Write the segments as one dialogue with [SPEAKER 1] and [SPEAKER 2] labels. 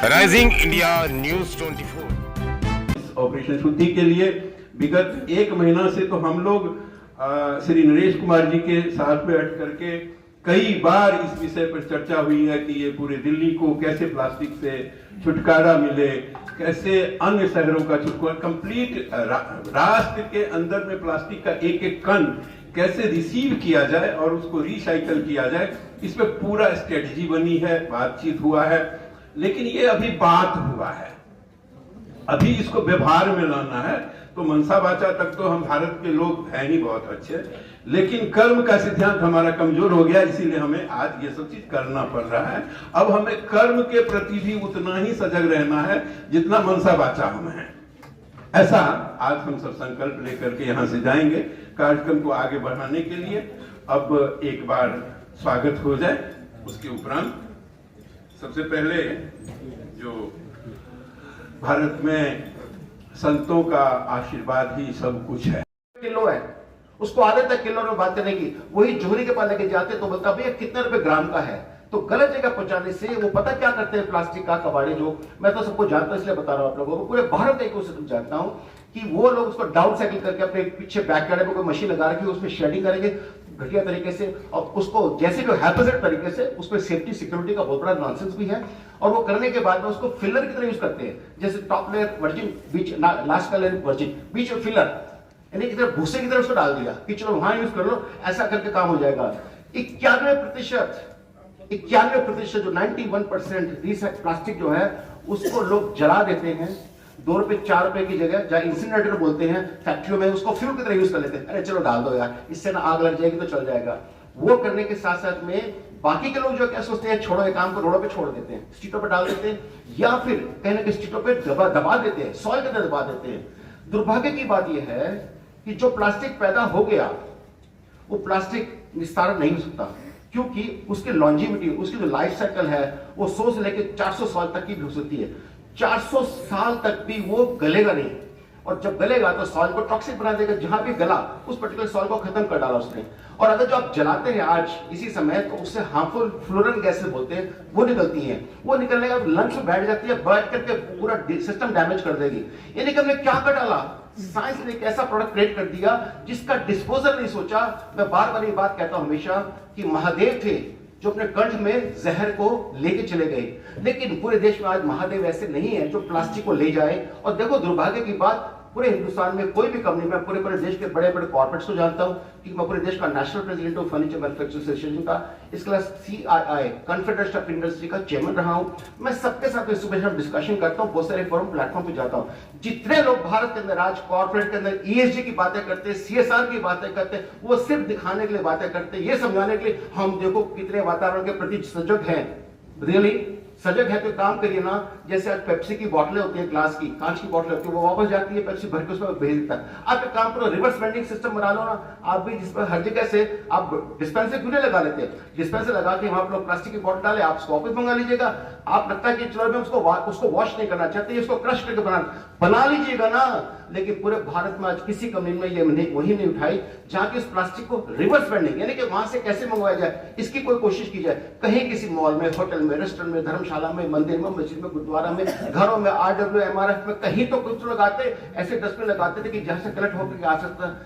[SPEAKER 1] Rising India news 24
[SPEAKER 2] operation शुद्धि के लिए विगत एक महीना से तो हम लोग श्री नरेश कुमार जी के साथ बैठ करके कई बार इस विषय पर चर्चा हुई है कि ये पूरे दिल्ली को कैसे प्लास्टिक से छुटकारा मिले, कैसे अन्य शहरों का छुटकारा, कंप्लीट राष्ट्र के अंदर में प्लास्टिक का एक एक कण कैसे रिसीव किया जाए और उसको रिसाइकल किया जाए, इस पे पूरा स्ट्रेटजी बनी है, बातचीत हुआ है। लेकिन ये अभी बात हुआ है, अभी इसको व्यवहार में लाना है। तो मनसा वाचा तक तो हम भारत के लोग हैं ही बहुत अच्छे, लेकिन कर्म का सिद्धांत हमारा कमजोर हो गया, इसीलिए हमें आज ये सब चीज करना पड़ रहा है। अब हमें कर्म के प्रति भी उतना ही सजग रहना है जितना मनसा वाचा हम हैं। ऐसा आज हम सब संकल्प लेकर के यहाँ से जाएंगे कार्यक्रम को आगे बढ़ाने के लिए। अब एक बार स्वागत हो जाए, उसके उपरांत सबसे पहले जो भारत में संतों का आशीर्वाद ही सब कुछ है।
[SPEAKER 3] किलो है, उसको आदत है किलो में बात करने की। वही जोहरी के पास लेके जाते तो बोलता भैया कितने रुपए ग्राम का है। तो गलत जगह पहुंचाने से वो पता क्या करते हैं, प्लास्टिक का कबाड़ी जो मैं तो सबको जानता हूं इसलिए बता रहा हूं आप लोगों को, पूरे भारत एक से जानता हूं कि वो लोग उसको डाउन साइकिल करके अपने पीछे बैकयार्ड में कोई मशीन लगा रखी है, उसमें शेडिंग करेंगे घटिया तरीके से और उसको जैसे भी हैपोजेट तरीके से उसमें सेफ्टी सिक्योरिटी का बहुत बड़ा नॉनसेंस भी है। और वो करने के बाद में उसको फिलर की तरह यूज करते हैं, जैसे टॉप लेयर वर्जिन, बीच लास्ट का लेयर वर्जिन, बीच में फिलर यानी की तरह भूसे की तरह उसको डाल दिया कि चलो वहां यूज कर लो, ऐसा करके काम हो जाएगा। 91% जो 91% प्लास्टिक जो है उसको लोग जला देते हैं, 2 रुपए 4 रुपए की जगह जहां इंसिनरेटर बोलते हैं फैक्ट्रियों में, उसको फ्यूल की तरह यूज कर लेते हैं। अरे चलो डाल दो यार, इससे ना आग लग जाएगी तो चल जाएगा। वो करने के साथ साथ में बाकी के लोग जो क्या सोचते हैं, छोड़ो ये काम को, रोडों पे छोड़ देते हैं, स्ट्रीटों पे डाल देते हैं, या फिर कहीं ना कहीं स्ट्रीटों पे दबा देते हैं, सॉइल के अंदर दबा देते हैं। दुर्भाग्य की बात यह है कि जो प्लास्टिक पैदा हो गया वो प्लास्टिक निस्तारण नहीं हो सकता, क्योंकि उसकी लॉन्जिविटी, उसकी जो लाइफ साइकिल है वो 100 से लेकर 400 साल तक की भी हो सकती है। 400 साल तक भी वो गलेगा नहीं, और जब गलेगा तो सॉइल को टॉक्सिक बना देगा। जहां भी गला उस पर्टिकुलर सॉइल को खत्म कर डाला उसने। और अगर जो आप जलाते हैं आज इसी समय, तो उससे हार्मफुल फ्लोरन गैसेस बोलते हैं वो निकलती हैं। वो निकलने का लंग्स में बैठ जाती है, बैठ करके पूरा सिस्टम डैमेज कर देगी। यानी कि हमने क्या कर डाला, साइंस ने एक ऐसा प्रोडक्ट क्रिएट कर दिया जिसका डिस्पोजल नहीं सोचा। मैं बार बार ये बात कहता हूं हमेशा कि महादेव थे जो अपने कंठ में जहर को लेके चले गए, लेकिन पूरे देश में आज महादेव ऐसे नहीं है जो प्लास्टिक को ले जाए। और देखो दुर्भाग्य की बात, पूरे हिंदुस्तान में कोई भी कंपनी, मैं पूरे देश के बड़े बड़े कॉर्पोरेट्स को जानता हूं कि मैं पूरे देश का नेशनल प्रेसिडेंट हूं फर्नीचर मैन्युफैक्चरिंग एसोसिएशन का, इसके अलावा CII कॉन्फेडरेशन ऑफ इंडस्ट्री का चेयरमैन रहा हूं। मैं सबके साथ सुबह डिस्कशन करता हूं, बहुत सारे फोरम प्लेटफॉर्म पे जाता हूं। जितने लोग भारत के अंदर आज कॉर्पोरेट के अंदर ESG की बातें करते हैं, CSR की बातें करते हैं, वो सिर्फ दिखाने के लिए बातें करते हैं, ये समझाने के लिए हम देखो कितने वातावरण के प्रति सजग हैं। रियली सजग है तो काम करिए ना। जैसे आज पेप्सी की बोतलें होती हैं, ग्लास की कांच की बोतलें होती है, वो वापस जाती है, पेप्सी भर के उसमें भेज देता है। आप एक काम करो, रिवर्स वेंडिंग सिस्टम बना लो ना। आप भी जिस पर हर जगह से आप डिस्पेंसर क्यों नहीं लगा लेते, डिस्पेंसर लगा के वहां पर प्लास्टिक की बोतल डाले, आप उसको वापस मंगा लीजिएगा। आप लगता है कि चलो मैं उसको वॉश नहीं करना चाहते, इसको क्रश करके बना लीजिएगा ना। लेकिन पूरे भारत में आज किसी कंपनी में ये वही नहीं उठाई जहां की उस प्लास्टिक को रिवर्स वेंडिंग यानी कि वहां से कैसे मंगवाया जाए, इसकी कोई कोशिश की जाए। कहीं किसी मॉल में, होटल में, रेस्टोरेंट में, धर्मशाला में, मंदिर में, मस्जिद में, गुरुद्वारा में, घरों में, RW MRF में, कहीं तो कुछ लगाते, ऐसे डस्टबिन लगाते थे कि जहां से कलेक्ट होकर आ सकता।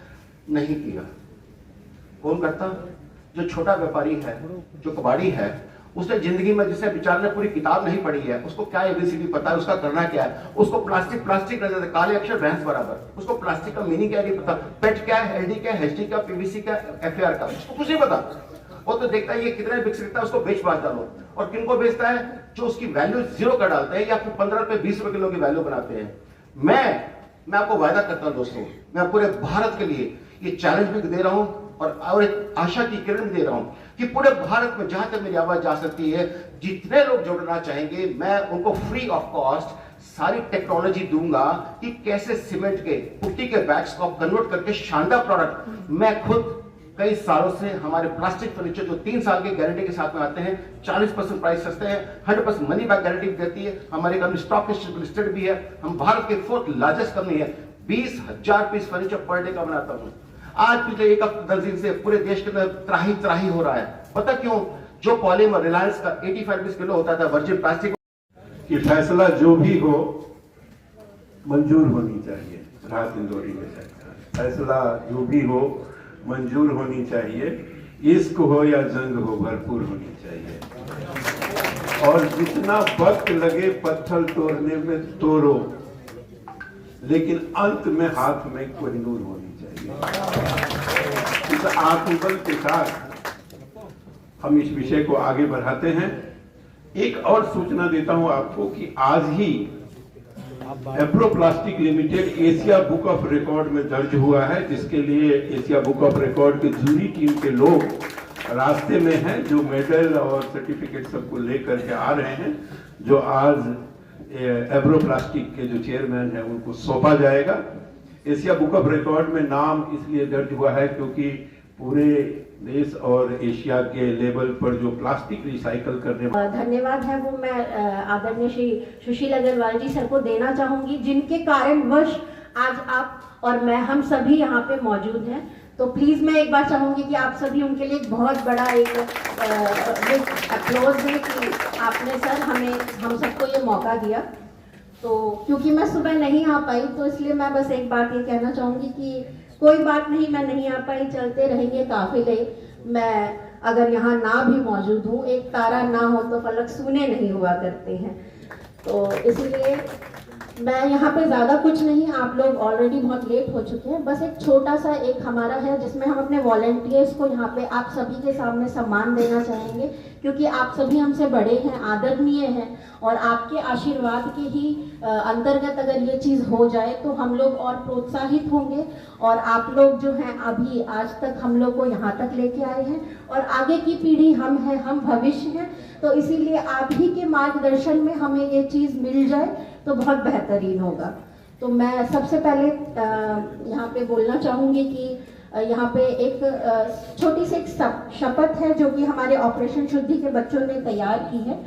[SPEAKER 3] नहीं किया। कौन करता? जो छोटा व्यापारी है, जो कबाड़ी है, उसने जिंदगी में जिसे बेचारे ने पूरी किताब नहीं पढ़ी है, उसको क्या ABCD पता है, उसका करना क्या है, उसको प्लास्टिक नजर, काले अक्षर भैंस बराबर, उसको प्लास्टिक का मीनिंग क्या नहीं पता, पेट क्या है, LD क्या है, HD क्या, PVC क्या, FAR का, उसको कुछ नहीं पता। वो तो देखता है ये कितने बिक सकता है, उसको बेच बाज डालो। और किनको बेचता है? जो उसकी वैल्यू 0 कर डालते हैं या फिर 15 रुपए 20 रुपए किलो की वैल्यू बनाते हैं। मैं आपको वायदा करता हूं दोस्तों, मैं पूरे भारत के लिए ये चैलेंज भी दे रहा हूं और एक आशा की किरण भी दे रहा हूं कि पूरे भारत में जहां तक मेरी आवाज जा सकती है, जितने लोग जुड़ना चाहेंगे मैं उनको फ्री ऑफ कॉस्ट सारी टेक्नोलॉजी दूंगा कि कैसे सीमेंट के, पुट्टी के बैग्स को कन्वर्ट करके शानदार प्रोडक्ट। मैं खुद कई सालों से हमारे प्लास्टिक फर्नीचर जो 3 साल की गारंटी के साथ में आते हैं, 40% प्राइस सस्ते हैं, 100% मनी बैक गारंटी देती है। हमारी कंपनी स्टॉक लिस्टेड भी है, हम भारत के 4th लार्जेस्ट कंपनी है। 20,000 पीस फर्नीचर पर डे का बनाता हूं। आज पिछले एक हफ्ते 10 दिन से पूरे देश के अंदर त्राही हो रहा है। पता क्यों? जो पॉलीमर रिलायंस का 85 रुपीस किलो होता था वर्जिन प्लास्टिक
[SPEAKER 2] कि फैसला जो भी हो मंजूर होनी चाहिए। राहत इंदौरी में फैसला जो भी हो मंजूर होनी चाहिए, इश्क हो या जंग हो भरपूर होनी चाहिए। और जितना वक्त लगे पत्थर तोड़ने में तोड़ो, लेकिन अंत में हाथ में कोहिनूर होनी चाहिए। इस आत्मबल के साथ हम इस विषय को आगे बढ़ाते हैं। एक और सूचना देता हूं आपको कि आज ही Apro plastic limited Asia book of record में दर्ज हुआ है, जिसके लिए एशिया बुक ऑफ रिकॉर्ड के जूरी टीम के लोग रास्ते में हैं, जो मेडल और सर्टिफिकेट सबको लेकर के आ रहे हैं, जो आज एप्रो प्लास्टिक के जो चेयरमैन हैं उनको सौंपा जाएगा। एशिया बुक ऑफ रिकॉर्ड में नाम इसलिए दर्ज हुआ है क्योंकि पूरे देश और एशिया के लेवल पर जो प्लास्टिक रिसाइकल करने
[SPEAKER 4] धन्यवाद है वो मैं आदरणीय श्री सुशील अग्रवाल जी सर को देना चाहूंगी, जिनके कारणवश आज आप और मैं हम सभी यहाँ पे मौजूद हैं। तो प्लीज मैं एक बार चाहूंगी कि आप सभी उनके लिए एक बहुत बड़ा एक अप्लॉज दें कि आपने सर हमें हम सबको ये मौका दिया। तो क्योंकि मैं सुबह नहीं आ पाई तो इसलिए मैं बस एक बात ये कहना चाहूंगी कि कोई बात नहीं, मैं नहीं आ पाई, चलते रहेंगे काफिले। मैं अगर यहाँ ना भी मौजूद हूँ, एक तारा ना हो तो फलक सूने नहीं हुआ करते हैं। तो इसलिए मैं यहाँ पे ज़्यादा कुछ नहीं, आप लोग ऑलरेडी बहुत लेट हो चुके हैं। बस एक छोटा सा एक हमारा है जिसमें हम अपने वॉलंटियर्स को यहाँ पे आप सभी के सामने सम्मान देना चाहेंगे, क्योंकि आप सभी हमसे बड़े हैं, आदरणीय हैं, और आपके आशीर्वाद के ही अंतर्गत अगर ये चीज़ हो जाए तो हम लोग और प्रोत्साहित होंगे। और आप लोग जो हैं अभी आज तक हम लोग को यहाँ तक लेके आए हैं, और आगे की पीढ़ी हम हैं, हम भविष्य हैं। तो इसीलिए आप ही के मार्गदर्शन में हमें ये चीज़ मिल जाए तो बहुत बेहतरीन होगा। तो मैं सबसे पहले यहाँ पे बोलना चाहूँगी कि यहाँ पे एक छोटी सी एक शपथ है जो कि हमारे ऑपरेशन शुद्धि के बच्चों ने तैयार की है।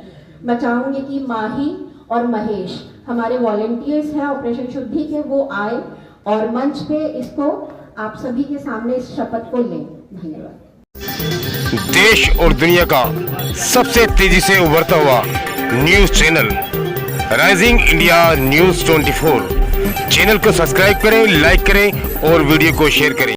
[SPEAKER 4] मैं चाहूँगी कि माही और महेश हमारे वॉलंटियर्स हैं ऑपरेशन शुद्धि के, वो आए और मंच पे इसको आप सभी के सामने इस शपथ को लें। धन्यवाद।
[SPEAKER 1] देश और दुनिया का सबसे तेजी से उभरता हुआ news channel rising India news 24 channel को सब्सक्राइब करें, लाइक करें और वीडियो को शेयर करें।